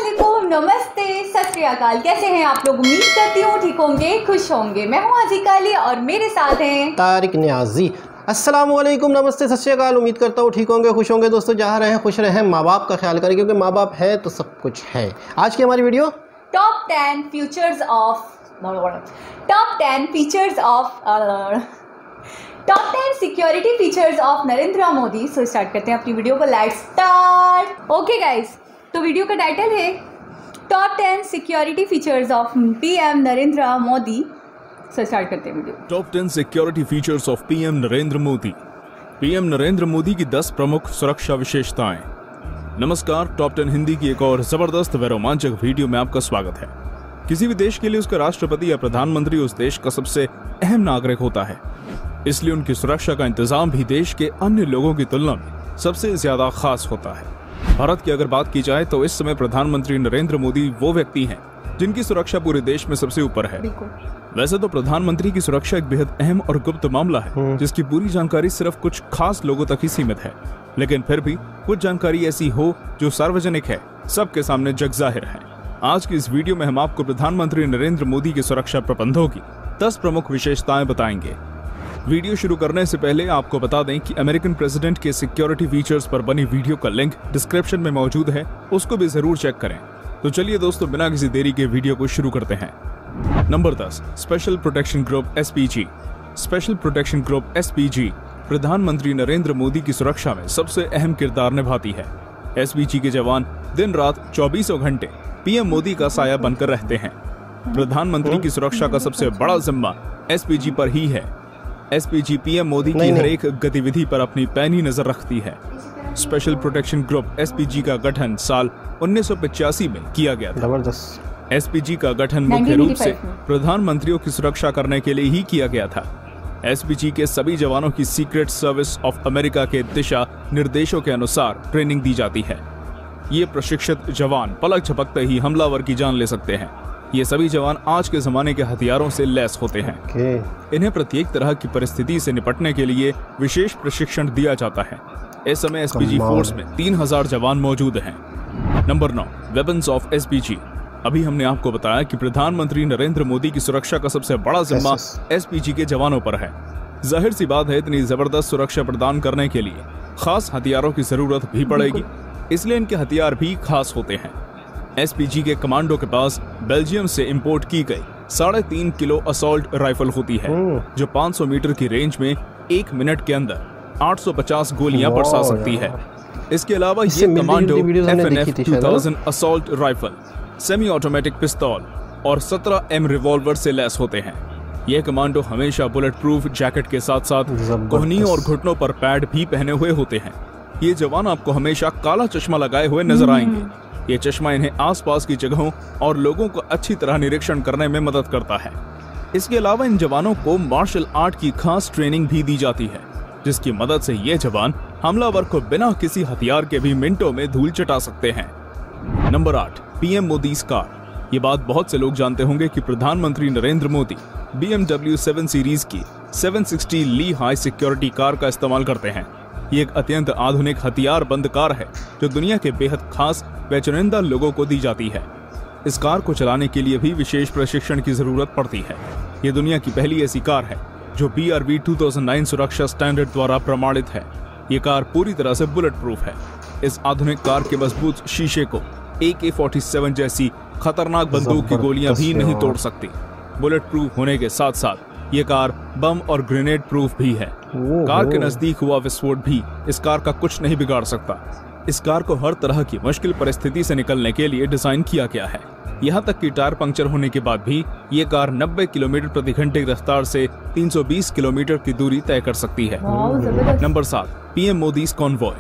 अस्सलामुअलैकुम, नमस्ते, सत श्री अकाल। कैसे हैं आप लोग? उम्मीद करती हूँ ठीक होंगे, खुश होंगे। मैं हूँ आजिका अली और मेरे साथ हैं तारिक न्याजी। अस्सलामुअलैकुम, नमस्ते, सत श्री अकाल। उम्मीद करता हूँ ठीक होंगे, खुश होंगे। दोस्तों जहाँ रहें खुश रहें, माँ बाप का ख्याल करें क्योंकि माँ बाप है तो सब कुछ है। आज की हमारी video top 10 features security features of Narendra Modi. So start करते हैं अपनी वीडियो को। Let's start. ओके गाइस, तो वीडियो का टाइटल है top 10 security features of PM Narendra Modi. So start करते हैं video. Top 10 security features of PM Narendra Modi. PM Narendra Modi की 10 प्रमुख सुरक्षा विशेषताएं। नमस्कार, टॉप 10 हिंदी की एक और जबरदस्त व रोमांचक वीडियो में आपका स्वागत है। किसी भी देश के लिए उसका राष्ट्रपति या प्रधानमंत्री उस देश का सबसे अहम नागरिक होता है, इसलिए उनकी सुरक्षा का इंतजाम भी देश के अन्य लोगों की तुलना में सबसे ज्यादा खास होता है। भारत की अगर बात की जाए तो इस समय प्रधानमंत्री नरेंद्र मोदी वो व्यक्ति हैं जिनकी सुरक्षा पूरे देश में सबसे ऊपर है। वैसे तो प्रधानमंत्री की सुरक्षा एक बेहद अहम और गुप्त मामला है जिसकी पूरी जानकारी सिर्फ कुछ खास लोगों तक ही सीमित है, लेकिन फिर भी कुछ जानकारी ऐसी हो जो सार्वजनिक है, सबके सामने जग जाहिर है। आज की इस वीडियो में हम आपको प्रधानमंत्री नरेंद्र मोदी के सुरक्षा प्रबंधों की 10 प्रमुख विशेषताएं बताएंगे। वीडियो शुरू करने से पहले आपको बता दें कि अमेरिकन प्रेसिडेंट के सिक्योरिटी फीचर्स पर बनी वीडियो का लिंक डिस्क्रिप्शन में मौजूद है, उसको भी जरूर चेक करें। तो चलिए दोस्तों, बिना किसी देरी के वीडियो को शुरू करते हैं। Number 10, special protection group SPG. Special protection group SPG प्रधानमंत्री नरेंद्र मोदी की सुरक्षा में सबसे अहम किरदार निभाती है। एसपीजी के जवान दिन रात 24 घंटे पीएम मोदी का साया बनकर रहते हैं। प्रधानमंत्री की सुरक्षा का सबसे बड़ा जिम्मा एसपीजी पर ही है। एसपीजी पीएम मोदी की हर एक गतिविधि पर अपनी पैनी नजर रखती है। स्पेशल प्रोटेक्शन ग्रुप एसपीजी का गठन साल 1985 में किया गया था। एसपीजी का गठन मुख्य रूप से प्रधानमंत्रियों की सुरक्षा करने के लिए ही किया गया था। एसपीजी के सभी जवानों की सीक्रेट सर्विस ऑफ अमेरिका के दिशा निर्देशों के अनुसार ट्रेनिंग दी जाती है। ये प्रशिक्षित जवान पलक झपकते ही हमलावर की जान ले सकते हैं। ये सभी जवान आज के जमाने के हथियारों से लैस होते हैं। इन्हें प्रत्येक तरह की परिस्थिति से निपटने के लिए विशेष प्रशिक्षण दिया जाता है। इस समय एसपीजी फोर्स में 3000 जवान मौजूद हैं। Number 9, weapons of SPG. अभी हमने आपको बताया कि प्रधानमंत्री नरेंद्र मोदी की सुरक्षा का सबसे बड़ा जिम्मा एसपीजी के जवानों पर है। जाहिर सी बात है, इतनी जबरदस्त सुरक्षा प्रदान करने के लिए खास हथियारों की जरूरत भी पड़ेगी, इसलिए इनके हथियार भी खास होते हैं। एसपीजी के कमांडो के पास बेल्जियम से इंपोर्ट की गई 3.5 किलो असॉल्ट राइफल होती है, जो 500 मीटर की रेंज में 1 मिनट के अंदर 850 गोलियां बरसा सकती है। इसके अलावा ये commando FNF 2000 assault rifle, semi automatic पिस्तौल और 17M रिवॉल्वर से लैस होते हैं। ये कमांडो हमेशा बुलेट प्रूफ जैकेट के साथ साथ कोहनी और घुटनों पर पैड भी पहने हुए होते हैं। ये जवान आपको हमेशा काला चश्मा लगाए हुए नजर आएंगे। ये चश्मा इन्हें आसपास की जगहों और लोगों को अच्छी तरह निरीक्षण करने में मदद करता है। इसके अलावा इन जवानों को मार्शल आर्ट की खास ट्रेनिंग भी दी जाती है, जिसकी मदद से ये जवान हमलावर को बिना किसी हथियार के भी मिनटों में धूल चटा सकते हैं। Number 8, PM Modi car. ये बात बहुत से लोग जानते होंगे कि प्रधानमंत्री नरेंद्र मोदी BMW 7 सीरीज की 760 ली हाई सिक्योरिटी कार का इस्तेमाल करते हैं। ये एक अत्यंत आधुनिक हथियार बंद कार है जो दुनिया के बेहद खास व चुनिंदा लोगों को दी जाती है। इस कार को चलाने के लिए भी विशेष प्रशिक्षण की जरूरत पड़ती है। ये दुनिया की पहली ऐसी कार है जो BRB 2009 सुरक्षा स्टैंडर्ड द्वारा प्रमाणित है। ये कार पूरी तरह से बुलेट प्रूफ है। इस आधुनिक कार के मजबूत शीशे को AK-47 जैसी खतरनाक बंदूक की गोलियां भी नहीं तोड़ सकती। बुलेट प्रूफ होने के साथ साथ ये कार बम और ग्रेनेड प्रूफ भी है। कार के नजदीक हुआ विस्फोट भी इस कार का कुछ नहीं बिगाड़ सकता। इस कार को हर तरह की मुश्किल परिस्थिति से निकलने के लिए डिजाइन किया गया है। यहाँ तक कि टायर पंक्चर होने के बाद भी ये कार 90 किलोमीटर प्रति घंटे की रफ्तार से 320 किलोमीटर की दूरी तय कर सकती है। Number 7, PM Modi convoy.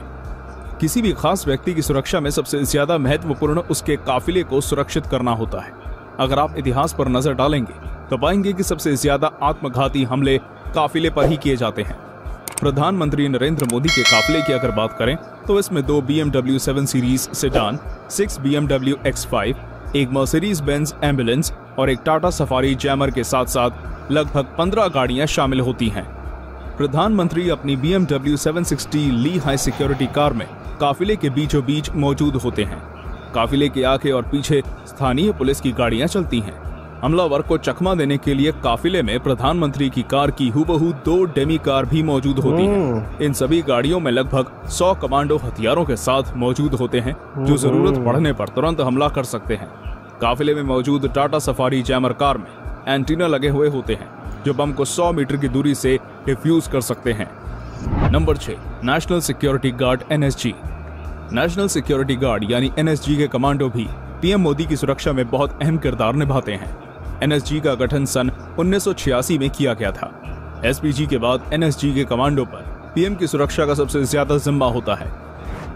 किसी भी खास व्यक्ति की सुरक्षा में सबसे ज्यादा महत्वपूर्ण उसके काफिले को सुरक्षित करना होता है। अगर आप इतिहास पर नजर डालेंगे तो पाएंगे कि सबसे ज्यादा आत्मघाती हमले काफिले पर ही किए जाते हैं। प्रधानमंत्री नरेंद्र मोदी के काफिले की अगर बात करें तो इसमें 2 BMW 7 series sedan, 6 BMW X5, एक मर्सिडीज बेंज एम्बुलेंस और एक टाटा सफारी जैमर के साथ साथ लगभग 15 गाड़ियां शामिल होती हैं। प्रधानमंत्री अपनी BMW 760 ली हाई सिक्योरिटी कार में काफिले के बीचों बीच मौजूद होते हैं। काफिले के आगे और पीछे स्थानीय पुलिस की गाड़ियां चलती हैं। हमलावर को चकमा देने के लिए काफिले में प्रधानमंत्री की कार की हुबहू 2 डेमी कार भी मौजूद होती हैं। इन सभी गाड़ियों में लगभग 100 कमांडो हथियारों के साथ मौजूद होते हैं, जो जरूरत पड़ने पर तुरंत हमला कर सकते हैं। काफिले में मौजूद टाटा सफारी जैमर कार में एंटीना लगे हुए होते हैं, जो बम को 100 मीटर की दूरी से डिफ्यूज कर सकते हैं। Number 6, national security guard NSG। National security guard यानी NSG के कमांडो भी पीएम मोदी की सुरक्षा में बहुत अहम किरदार निभाते हैं। NSG का गठन सन 1986 में किया गया था। SPG के बाद NSG के कमांडो पर पीएम की सुरक्षा का सबसे ज्यादा जिम्मा होता है।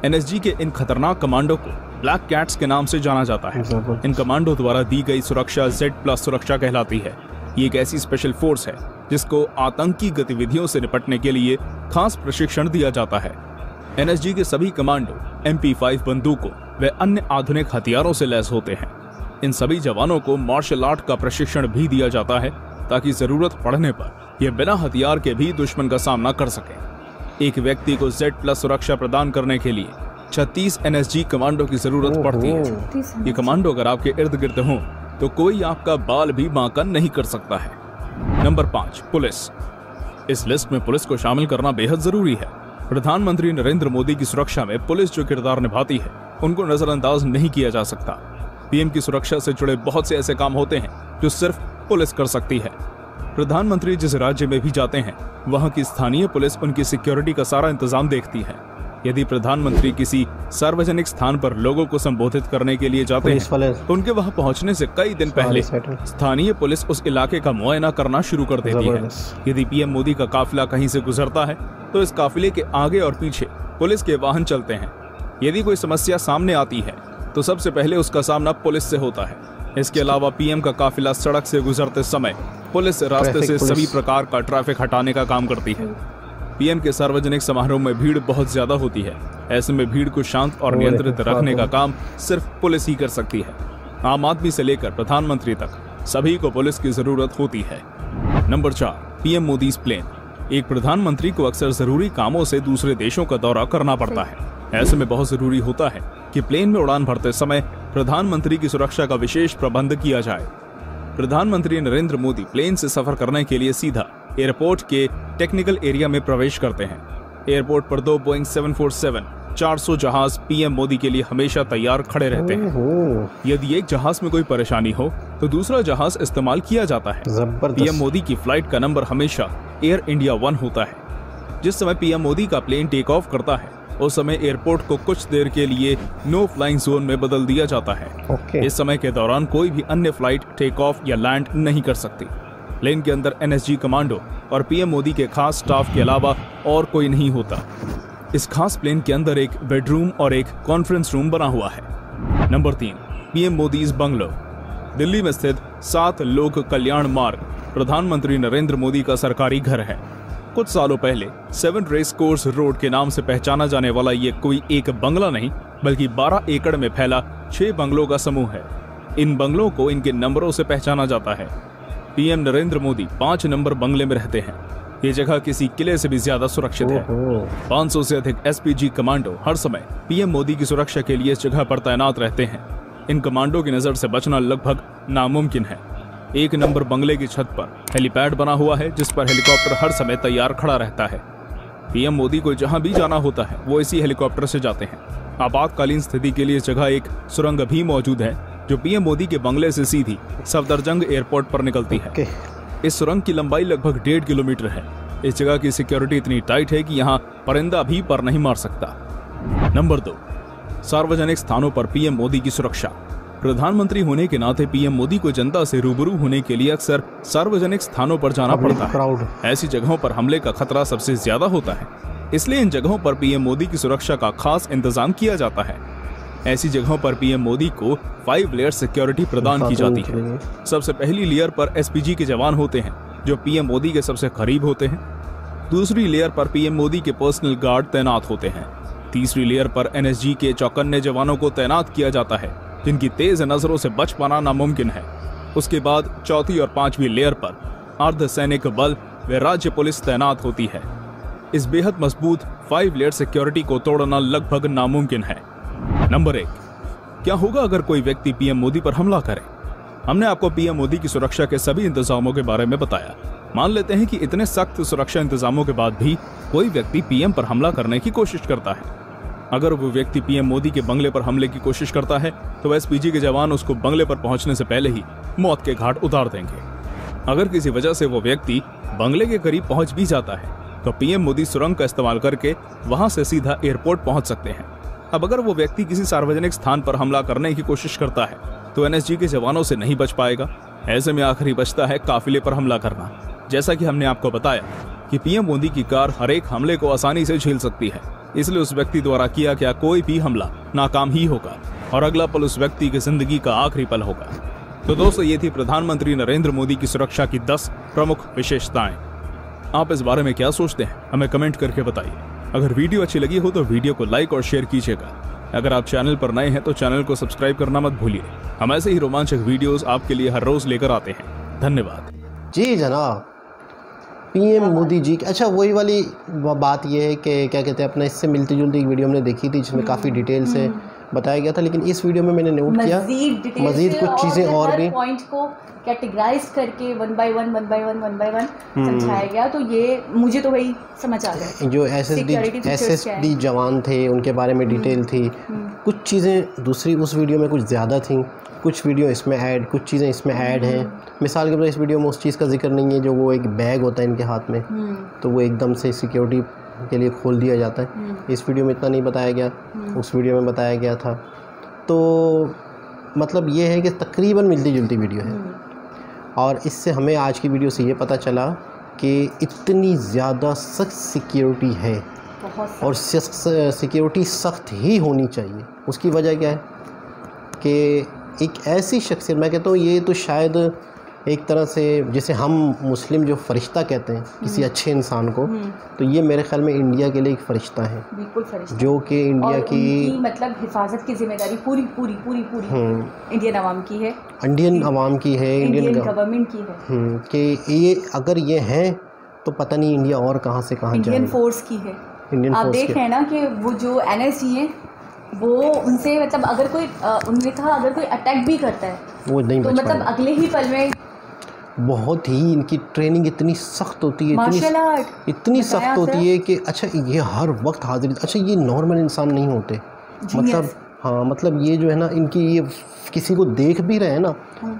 NSG के इन खतरनाक कमांडो को ब्लैक कैट्स के नाम से जाना जाता है। इन कमांडो द्वारा दी गई सुरक्षा Z+ सुरक्षा कहलाती है। ये एक ऐसी स्पेशल फोर्स है जिसको आतंकी गतिविधियों से निपटने के लिए खास प्रशिक्षण दिया जाता है। NSG के सभी कमांडो MP5 बंदूकों व अन्य आधुनिक हथियारों से लैस होते हैं। इन सभी जवानों को मार्शल आर्ट का प्रशिक्षण भी दिया जाता है, ताकि जरूरत पड़ने पर ये बिना हथियार के भी दुश्मन का सामना कर सके। एक व्यक्ति को Z+ सुरक्षा प्रदान करने के लिए 36 NSG कमांडो की जरूरत पड़ती है। ये कमांडो अगर आपके इर्द गिर्द हों तो कोई आपका बाल भी बांका नहीं कर सकता है। Number 5, police. इस लिस्ट में पुलिस को शामिल करना बेहद जरूरी है। प्रधानमंत्री नरेंद्र मोदी की सुरक्षा में पुलिस जो किरदार निभाती है, उनको नजरअंदाज नहीं किया जा सकता। पीएम की सुरक्षा से जुड़े बहुत से ऐसे काम होते हैं जो सिर्फ पुलिस कर सकती है। प्रधानमंत्री जिस राज्य में भी जाते हैं, वहां की स्थानीय पुलिस उनकी सिक्योरिटी का सारा इंतजाम देखती है। यदि प्रधानमंत्री किसी सार्वजनिक स्थान पर लोगों को संबोधित करने के लिए जाते हैं, तो उनके वहां पहुंचने से कई दिन पहले स्थानीय पुलिस उस इलाके का मुआयना करना शुरू कर देती है। यदि पीएम मोदी का काफिला कहीं से गुजरता है, तो इस काफिले के आगे और पीछे पुलिस के वाहन चलते हैं। यदि कोई समस्या सामने आती है, तो सबसे पहले उसका सामना पुलिस से होता है। इसके अलावा पीएम का काफिला सड़क से गुजरते समय पुलिस रास्ते से सभी प्रकार का ट्रैफिक हटाने का काम करती है। पीएम के सार्वजनिक समारोह में भीड़ बहुत ज्यादा होती है। ऐसे में भीड़ को शांत और नियंत्रित रखने का काम सिर्फ पुलिस ही कर सकती है। आम आदमी से लेकर प्रधानमंत्री तक सभी को पुलिस की जरूरत होती है। Number 4, PM Modi's plane. एक प्रधानमंत्री को अक्सर जरूरी कामों से दूसरे देशों का दौरा करना पड़ता है। ऐसे में बहुत जरूरी होता है कि प्लेन में उड़ान भरते समय प्रधानमंत्री की सुरक्षा का विशेष प्रबंध किया जाए। प्रधानमंत्री नरेंद्र मोदी प्लेन से सफर करने के लिए सीधा एयरपोर्ट के टेक्निकल एरिया में प्रवेश करते हैं। एयरपोर्ट पर 2 बोइंग 747-400 जहाज पीएम मोदी के लिए हमेशा तैयार खड़े रहते हैं। यदि एक जहाज में कोई परेशानी हो तो दूसरा जहाज इस्तेमाल किया जाता है। पीएम मोदी की फ्लाइट का नंबर हमेशा एयर इंडिया 1 होता है। जिस समय पीएम मोदी का प्लेन टेक ऑफ करता है, उस समय एयरपोर्ट को कुछ देर के लिए नो फ्लाइंग जोन में बदल दिया जाता है। इस समय के दौरान कोई भी अन्य फ्लाइट टेक ऑफ या लैंड नहीं कर सकती। प्लेन के अंदर NSG कमांडो और पीएम मोदी के खास स्टाफ के अलावा और कोई नहीं होता। इस खास प्लेन के अंदर एक बेडरूम और एक कॉन्फ्रेंस रूम बना हुआ है। Number 3, PM Modi's bungalow. Delhi में स्थित 7 लोक कल्याण मार्ग प्रधानमंत्री नरेंद्र मोदी का सरकारी घर है। कुछ सालों पहले 7 रेस कोर्स रोड के नाम से पहचाना जाने वाला ये कोई एक बंगला नहीं, बल्कि 12 एकड़ में फैला 6 बंगलों का समूह है। इन बंगलों को इनके नंबरों से पहचाना जाता है। पीएम नरेंद्र मोदी 5 नंबर बंगले में रहते हैं। ये जगह किसी किले से भी ज्यादा सुरक्षित है। 500 से अधिक SPG कमांडो हर समय पीएम मोदी की सुरक्षा के लिए इस जगह पर तैनात रहते हैं। इन कमांडो की नजर से बचना लगभग नामुमकिन है। 1 नंबर बंगले की छत पर हेलीपैड बना हुआ है, जिस पर हेलीकॉप्टर हर समय तैयार खड़ा रहता है। पीएम मोदी को जहां भी जाना होता है, वो इसी हेलीकॉप्टर से जाते हैं। आपातकालीन स्थिति के लिए इस जगह एक सुरंग भी मौजूद है, जो पीएम मोदी के बंगले से सीधी सफदरजंग एयरपोर्ट पर निकलती है। इस सुरंग की लंबाई लगभग 1.5 किलोमीटर है। इस जगह की सिक्योरिटी इतनी टाइट है कि यहाँ परिंदा भी पर नहीं मार सकता। नंबर 2, सार्वजनिक स्थानों पर पीएम मोदी की सुरक्षा। प्रधानमंत्री होने के नाते पीएम मोदी को जनता से रूबरू होने के लिए अक्सर सार्वजनिक स्थानों पर जाना पड़ता है। ऐसी जगहों पर हमले का खतरा सबसे ज्यादा होता है, इसलिए इन जगहों पर पीएम मोदी की सुरक्षा का खास इंतजाम किया जाता है। ऐसी जगहों पर पीएम मोदी को 5 लेयर सिक्योरिटी प्रदान की जाती है। सबसे पहली लेयर पर SPG के जवान होते हैं, जो पीएम मोदी के सबसे करीब होते हैं। दूसरी लेयर पर पीएम मोदी के पर्सनल गार्ड तैनात होते हैं। तीसरी लेयर पर NSG के चौकन्ने जवानों को तैनात किया जाता है, जिनकी तेज नजरों से बच पाना नामुमकिन है। उसके बाद चौथी और 5वीं लेयर पर अर्धसैनिक बल व राज्य पुलिस तैनात होती है। इस बेहद मजबूत 5 लेयर सिक्योरिटी को तोड़ना लगभग नामुमकिन है। नंबर 1, क्या होगा अगर कोई व्यक्ति पीएम मोदी पर हमला करे? हमने आपको पीएम मोदी की सुरक्षा के सभी इंतजामों के बारे में बताया। मान लेते हैं कि इतने सख्त सुरक्षा इंतजामों के बाद भी कोई व्यक्ति पीएम पर हमला करने की कोशिश करता है। अगर वो व्यक्ति पीएम मोदी के बंगले पर हमले की कोशिश करता है तो एसपीजी के जवान उसको बंगले पर पहुंचने से पहले ही मौत के घाट उतार देंगे। अगर किसी वजह से वो व्यक्ति बंगले के करीब पहुंच भी जाता है तो पीएम मोदी सुरंग का इस्तेमाल करके वहां से सीधा एयरपोर्ट पहुंच सकते हैं। अब अगर वो व्यक्ति किसी सार्वजनिक स्थान पर हमला करने की कोशिश करता है तो एनएसजी के जवानों से नहीं बच पाएगा। ऐसे में आखिरी बचता है काफिले पर हमला करना। जैसा कि हमने आपको बताया कि पीएम मोदी की कार हर एक हमले को आसानी से झेल सकती है, इसलिए उस व्यक्ति द्वारा किया गया कोई भी हमला नाकाम ही होगा और अगला पल उस व्यक्ति की जिंदगी का आखिरी पल होगा। तो दोस्तों, ये थी प्रधानमंत्री नरेंद्र मोदी की सुरक्षा की 10 प्रमुख विशेषताएं। आप इस बारे में क्या सोचते हैं, हमें कमेंट करके बताइए। अगर वीडियो अच्छी लगी हो तो वीडियो को लाइक और शेयर कीजिएगा। अगर आप चैनल पर नए हैं तो चैनल को सब्सक्राइब करना मत भूलिए। हम ऐसे ही रोमांचक वीडियोस आपके लिए हर रोज लेकर आते हैं। धन्यवाद। जी जनाब, पीएम मोदी जी। अच्छा, वही वाली बात ये है कि क्या कहते हैं, अपना इससे मिलती जुलती एक वीडियो हमने देखी थी जिसमें काफ़ी डिटेल से बताया गया था, लेकिन इस वीडियो में मैंने नोट किया मज़ीद कुछ चीज़ें और भी पॉइंट को कैटेगराइज करके वन बाय वन समझाया गया। तो ये मुझे तो वही समझ आ गया। जो एसएसडी जवान थे उनके बारे में डिटेल थी। कुछ चीज़ें दूसरी उस वीडियो में कुछ ज़्यादा थी, कुछ वीडियो इसमें ऐड, कुछ चीज़ें इसमें ऐड हैं। मिसाल के तौर इस वीडियो में उस चीज़ का जिक्र नहीं है जो वो एक बैग होता है इनके हाथ में, तो वो एकदम से सिक्योरिटी के लिए खोल दिया जाता है। इस वीडियो में इतना नहीं बताया गया, उस वीडियो में बताया गया था। तो मतलब ये है कि तकरीबन मिलती जुलती वीडियो है। और इससे हमें आज की वीडियो से ये पता चला कि इतनी ज़्यादा सख्त सिक्योरिटी है और सिक्योरिटी सख्त ही होनी चाहिए। उसकी वजह क्या है कि एक ऐसी शख्सियत, मैं कहता हूँ ये तो शायद एक तरह से जैसे हम मुस्लिम जो फ़रिश्ता कहते हैं किसी अच्छे इंसान को, तो ये मेरे ख्याल में इंडिया के लिए एक फ़रिश्ता है, बिल्कुल फ़रिश्ता, जो कि इंडिया की मतलब हिफाजत की जिम्मेदारी पूरी इंडियन आवाम की है, इंडियन आवाम की है, इंडियन गवर्नमेंट की है कि ये अगर ये हैं तो पता नहीं इंडिया और कहाँ से कहाँ जाएगा। इंडियन फोर्स की है। आप देख रहे हैं ना कि वो जो एनएसजी है वो उनसे मतलब अगर कोई उन्होंने कहा अगर कोई अटैक भी करता है वो नहीं तो मतलब अगले ही पल में। बहुत ही इनकी ट्रेनिंग इतनी सख्त होती है, इतनी सख्त होती है कि अच्छा ये हर वक्त हाजिर। अच्छा, ये नॉर्मल इंसान नहीं होते, मतलब हाँ, मतलब ये जो है ना इनकी ये किसी को देख भी रहे हैं ना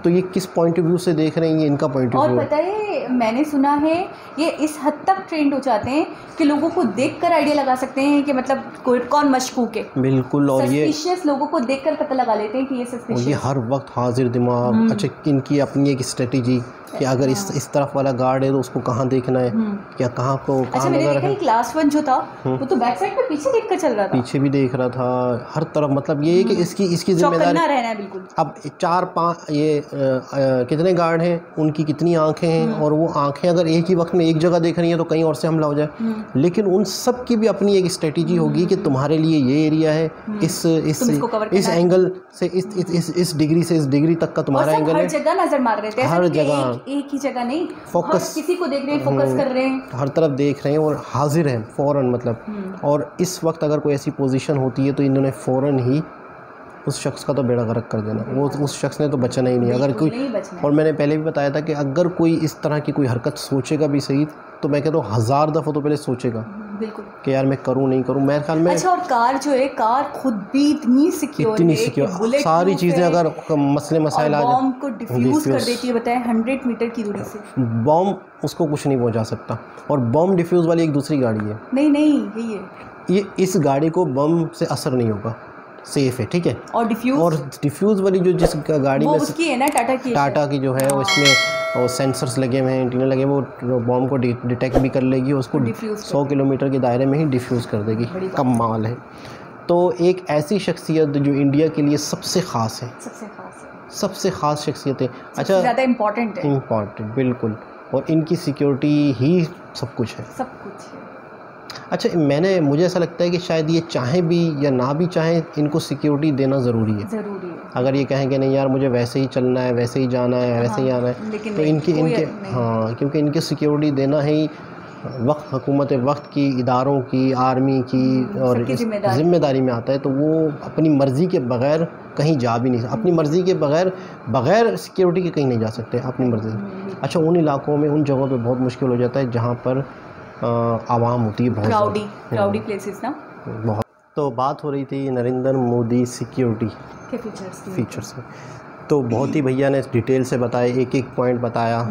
तो ये किस पॉइंट ऑफ व्यू से देख रहे हैं, ये इनका पॉइंट ऑफ व्यू। और पता है मैंने सुना है ये इस हद तक ट्रेंड हो जाते हैं कि लोगों को देखकर आइडिया लगा सकते हैं कि मतलब कौन मशकूक है। बिल्कुल। और ये सस्पिशियस लोगों को देखकर पता लगा लेते हैं कि ये सस्पिशियस। ये हर वक्त हाजिर दिमाग। अच्छा, इनकी अपनी एक स्ट्रेटजी कि अगर इस तरफ वाला गार्ड है तो उसको कहाँ देखना है या कहाँ को कहाँ नजर रखना है। क्लास 1 जो था वो तो बैक साइड पे पीछे देखकर चल रहा था, पीछे भी देख रहा था, हर तरफ। मतलब ये है कि इसकी जिम्मेदारी रहना है बिल्कुल। अब 4-5 ये कितने गार्ड हैं, उनकी कितनी आंखें हैं, और वो आंखें अगर एक ही वक्त में एक जगह देख रही हैं तो कहीं और से हमला हो जाए। लेकिन उन सब की भी अपनी एक स्ट्रेटजी होगी कि तुम्हारे लिए ये एरिया है, इस एंगल से इस डिग्री से इस डिग्री तक का तुम्हारा एंगल है। हर जगह नजर मार रहे थे, हर जगह एक ही जगह नहीं, फोकस किसी को देख रहे हैं, फोकस कर रहे हैं, हर तरफ देख रहे हैं और हाजिर हैं फौरन। मतलब और इस वक्त अगर कोई ऐसी पोजीशन होती है तो इन्होंने फौरन ही उस शख्स का तो बेड़ा गर्क कर देना। वो उस शख्स ने तो बचना ही नहीं अगर कोई। और मैंने पहले भी बताया था कि अगर कोई इस तरह की कोई हरकत सोचेगा भी सही तो मैं कहता हूँ 1000 दफ़ा तो पहले सोचेगा बिल्कुल कि यार मैं करूँ नहीं करूँ। मेरे ख्याल में अच्छा, और कार जो है, कार खुद भी इतनी सिक्योर, सारी चीज़ें अगर मसले मसाइल आ जाए, बॉम्ब को डिफ्यूज़ कर देती है। बताएं 100 मीटर की दूरी से बॉम्ब उसको कुछ नहीं पहुंचा सकता। और बॉम्ब डिफ्यूज़ वाली एक दूसरी गाड़ी है। नहीं यही है, ये इस गाड़ी को बम से असर नहीं होगा, सेफ है, ठीक है। और डिफ्यूज़ वाली जो जिस गाड़ी में उसकी है ना, टाटा की जो है वो इसमें और सेंसर्स लगे हुए हैं, एंटीना लगे, वो बॉम्ब को डिटेक्ट भी कर लेगी, उसको 100 किलोमीटर के दायरे में ही डिफ्यूज़ कर देगी। कमाल है। तो एक ऐसी शख्सियत जो इंडिया के लिए सबसे ख़ास है, सबसे ख़ास शख्सियत है। अच्छा, ज़्यादा इम्पॉर्टेंट बिल्कुल। और इनकी सिक्योरिटी ही सब कुछ है। अच्छा, मुझे ऐसा लगता है कि शायद ये चाहें भी या ना भी चाहें, इनको सिक्योरिटी देना ज़रूरी है। अगर ये कहें कि नहीं यार मुझे वैसे ही चलना है, वैसे ही जाना है, वैसे ही आना है, तो इनके हाँ, क्योंकि इनकी सिक्योरिटी देना ही वक्त हुकूमत वक्त की, इदारों की, आर्मी की और जिम्मेदारी में आता है। तो वो अपनी मर्ज़ी के बग़ैर कहीं जा भी नहीं सकते, अपनी मर्ज़ी के बग़ैर सिक्योरिटी के कहीं नहीं जा सकते अपनी मर्ज़ी से। अच्छा, उन इलाकों में, उन जगहों पे बहुत मुश्किल हो जाता है जहाँ पर आवाम होती है, बहुत क्राउडी प्लेसेस ना बहुत। तो बात हो रही थी नरेंद्र मोदी सिक्योरिटी के फीचर्स में, तो बहुत ही भैया ने डिटेल से बताया, एक एक पॉइंट बताया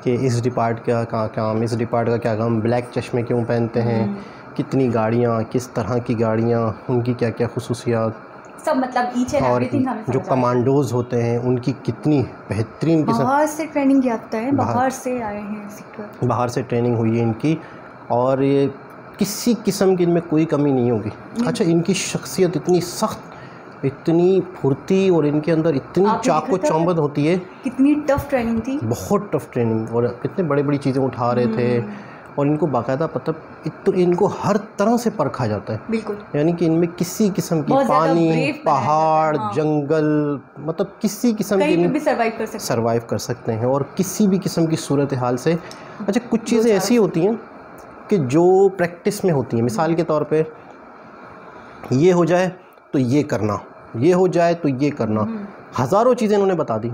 कि इस डिपार्टमेंट का काम, इस डिपार्टमेंट का क्या काम, ब्लैक चश्मे क्यों पहनते हैं, कितनी गाड़ियाँ, किस तरह की गाड़ियाँ, उनकी क्या क्या खुसूसियात, सब मतलब ईच एंड एवरीथिंग हमें जो कमांडोज़ होते हैं उनकी कितनी बेहतरीन किस्म, बाहर से ट्रेनिंग किया है, बाहर से आए हैं, बाहर से ट्रेनिंग हुई है इनकी, और ये किसी किस्म की इनमें कोई कमी नहीं होगी। अच्छा, इनकी शख्सियत इतनी सख्त, इतनी फुर्ती, और इनके अंदर इतनी चाको चौबंद होती है। कितनी टफ ट्रेनिंग थी, बहुत टफ ट्रेनिंग, और कितने बड़ी बड़ी चीज़ें उठा रहे थे, और इनको बाकायदा पता, तो इनको हर तरह से परखा जाता है। बिल्कुल, यानी कि इनमें किसी किस्म की पानी, पहाड़, जंगल, मतलब किसी किस्म की भी सर्वाइव कर सकते हैं, और किसी भी किस्म की सूरत हाल से। अच्छा, कुछ चीज़ें ऐसी होती हैं कि जो प्रैक्टिस में होती हैं, मिसाल के तौर पे ये हो जाए तो ये करना, ये हो जाए तो ये करना, हज़ारों चीज़ें इन्होंने बता दी,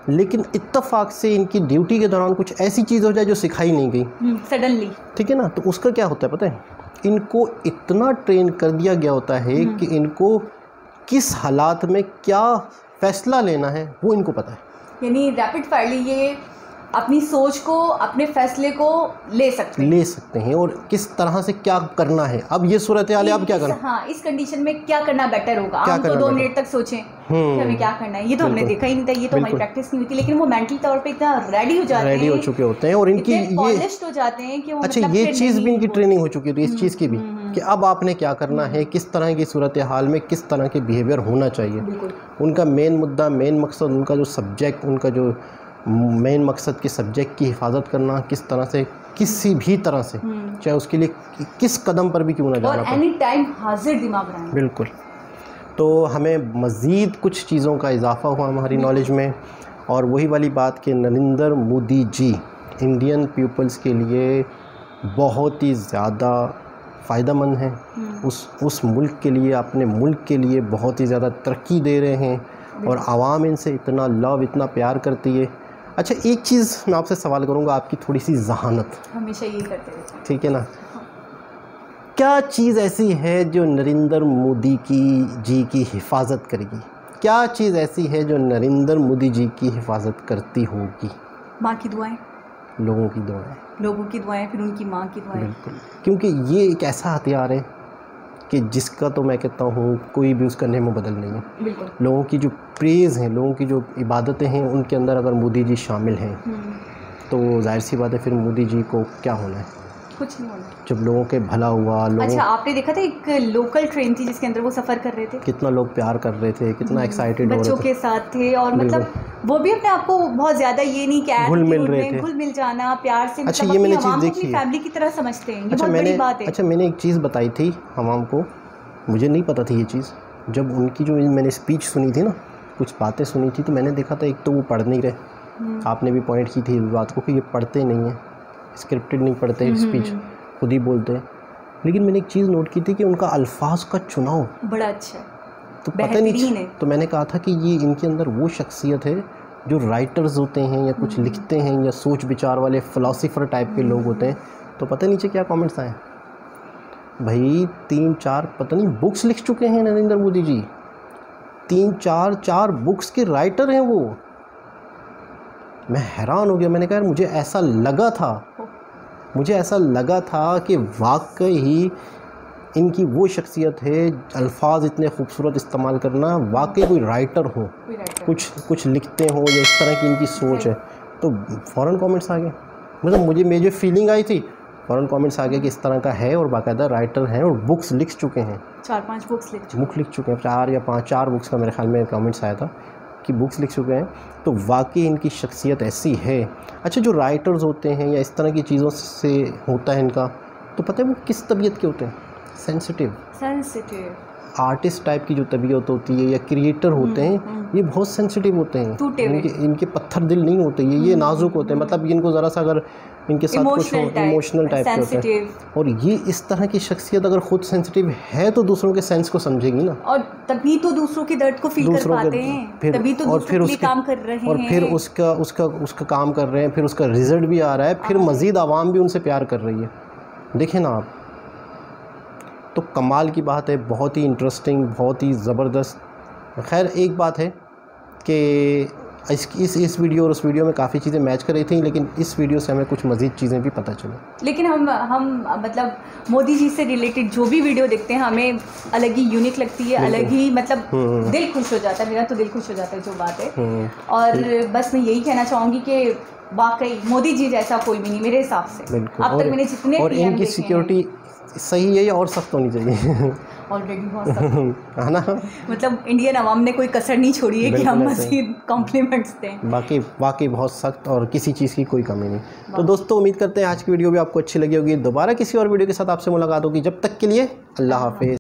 लेकिन इत्तफाक से इनकी ड्यूटी के दौरान कुछ ऐसी चीज़ हो जाए जो सिखाई नहीं गई सडनली, ठीक है ना, तो उसका क्या होता है पता है, इनको इतना ट्रेन कर दिया गया होता है कि इनको किस हालात में क्या फ़ैसला लेना है वो इनको पता है। यानी रैपिड फायरली ये अपनी सोच को, अपने फैसले को ले सकते हैं, और किस तरह से क्या करना है। अब ये सूरत हाल है, अब क्या करना, हाँ, इस कंडीशन में क्या करना बेटर होगा, हम तो 2 मिनट तक सोचें कि हमें क्या करना है, ये तो हमने देखा ही नहीं था, ये तो हमारी प्रैक्टिस नहीं हुई थी, लेकिन वो मेंटल तौर पे इतना रेडी हो चुके होते हैं, और इनकी ये पॉलिश्ड हो जाते हैं कि अच्छा, ये चीज़ भी इनकी ट्रेनिंग हो चुकी है इस चीज़ की भी, कि अब आपने क्या करना है, किस तरह की सूरत हाल में किस तरह के बिहेवियर होना चाहिए। उनका मेन मुद्दा, मेन मकसद, उनका जो सब्जेक्ट, उनका जो मेन मकसद के सब्जेक्ट की हिफाजत करना, किस तरह से, किसी भी तरह से, चाहे उसके लिए किस कदम पर भी क्यों ना जाना, और एनी टाइम हाजिर दिमाग रहना। बिल्कुल। तो हमें मज़ीद कुछ चीज़ों का इजाफ़ा हुआ हमारी नॉलेज में, और वही वाली बात कि नरेंद्र मोदी जी इंडियन पीपल्स के लिए बहुत ही ज़्यादा फ़ायदेमंद हैं, उस मुल्क के लिए, अपने मुल्क के लिए बहुत ही ज़्यादा तरक्की दे रहे हैं, और आवाम इनसे इतना लव, इतना प्यार करती है। अच्छा, एक चीज़ मैं आपसे सवाल करूंगा, आपकी थोड़ी सी जहानत, हमेशा यही करते रहते हैं, ठीक है ना, क्या चीज़ ऐसी है जो नरेंद्र मोदी जी की हिफाजत करेगी? क्या चीज़ ऐसी है जो नरेंद्र मोदी जी की हिफाजत करती होगी? माँ की दुआएं, लोगों की दुआएं, फिर उनकी माँ की दुआएं। बिल्कुल, क्योंकि ये एक ऐसा हथियार है कि जिसका तो मैं कहता हूँ कोई भी उसका नेमो बदल नहीं है। बिल्कुल, लोगों की जो प्रेज़ हैं, लोगों की जो इबादतें हैं, उनके अंदर अगर मोदी जी शामिल हैं तो जाहिर सी बात है फिर मोदी जी को क्या होना है, कुछ नहीं होना। जब लोगों के भला हुआ, लोगों, अच्छा, आपने देखा था एक लोकल ट्रेन थी जिसके अंदर वो सफ़र कर रहे थे, कितना लोग प्यार कर रहे थे, कितना एक्साइटेड हो रहे थे, बच्चों के साथ थे, और मतलब वो भी अपने आप को बहुत ज़्यादा ये नहीं कि घुल मिल रहे थे, घुल मिल जाना प्यार से, अच्छा, मतलब ये मैंने अपनी चीज़ देखी है, फैमिली की तरह समझते हैं, ये अच्छा, बहुत बड़ी बात है। अच्छा, मैंने एक चीज़ बताई थी आवाम को, मुझे नहीं पता थी ये चीज़, जब उनकी जो मैंने स्पीच सुनी थी ना, कुछ बातें सुनी थी, तो मैंने देखा था एक तो वो पढ़ नहीं रहे, आपने भी पॉइंट की थी इस बात को कि ये पढ़ते नहीं हैं, स्क्रिप्टेड नहीं पढ़ते, स्पीच खुद ही बोलते हैं, लेकिन मैंने एक चीज़ नोट की थी कि उनका अल्फाज का चुनाव बड़ा अच्छा है, तो पता नहीं, तो मैंने कहा था कि ये इनके अंदर वो शख्सियत है जो राइटर्स होते हैं या कुछ लिखते हैं या सोच विचार वाले फ़िलासफ़र टाइप के लोग होते हैं, तो पता नीचे क्या कमेंट्स आए, भाई 3-4 पता नहीं बुक्स लिख चुके हैं नरेंद्र मोदी जी, 3-4 बुक्स के राइटर हैं वो। मैं हैरान हो गया, मैंने कहा मुझे ऐसा लगा था कि वाकई ही इनकी वो शख्सियत है, अल्फाज इतने खूबसूरत इस्तेमाल करना, वाकई कोई राइटर हो, कुछ लिखते हो, या इस तरह की इनकी सोच है। तो फ़ौरन कमेंट्स आ गए, मतलब मेरी जो फीलिंग आई थी, फ़ौरन कमेंट्स आ गए कि इस तरह का है, और बाकायदा राइटर हैं, और बुक्स लिख चुके हैं, 4-5 बुक्स लिख चुके हैं, 4 या 4 बुक्स का मेरे ख्याल में कमेंट्स आया था कि बुक्स लिख चुके हैं, तो वाकई इनकी शख्सियत ऐसी है। अच्छा, जो राइटर्स होते हैं या इस तरह की चीज़ों से होता है इनका, तो पता है वो किस तबीयत के होते हैं? सेंसिटिव, आर्टिस्ट टाइप की जो तबीयत होती है या क्रिएटर होते हैं, ये बहुत सेंसिटिव होते हैं, इनके पत्थर दिल नहीं होते, ये नाजुक होते हैं, मतलब इनको ज़रा सा अगर इनके साथ कुछ इमोशनल टाइप के होते हैं। और ये इस तरह की शख्सियत अगर खुद सेंसिटिव है तो दूसरों के सेंस को समझेगी ना, और तभी तो दूसरों के दर्द को फील कर पाते हैं, तभी तो दूसरों के लिए काम कर रहे हैं, और फिर उसका काम कर रहे हैं, फिर उसका रिजल्ट भी आ रहा है, फिर मज़ीद आवाम भी उनसे प्यार कर रही है। देखें ना आप, तो कमाल की बात है, बहुत ही इंटरेस्टिंग, बहुत ही ज़बरदस्त। खैर एक बात है कि इस वीडियो और उस वीडियो में काफ़ी चीज़ें मैच कर रही थी, लेकिन इस वीडियो से हमें कुछ मज़ीद चीज़ें भी पता चली। लेकिन हम मतलब मोदी जी से रिलेटेड जो भी वीडियो देखते हैं हमें अलग ही यूनिक लगती है, अलग ही मतलब दिल खुश हो जाता है, मेरा तो दिल खुश हो जाता है जो बात है। और बस मैं यही कहना चाहूँगी कि वाकई मोदी जी जैसा कोई भी नहीं मेरे हिसाब से अब तक मैंने जितने और इनकी सिक्योरिटी सही है या और सख्त होनी चाहिए ऑलरेडी बहुत सख्त है ना, मतलब इंडियन अवाम ने कोई कसर नहीं छोड़ी है कि हम मज़ीद कॉम्प्लीमेंट्स दें। बाकी बहुत सख्त और किसी चीज़ की कोई कमी नहीं। तो दोस्तों उम्मीद करते हैं आज की वीडियो भी आपको अच्छी लगी होगी। दोबारा किसी और वीडियो के साथ आपसे मुलाकात होगी, जब तक के लिए अल्लाह हाफिज़।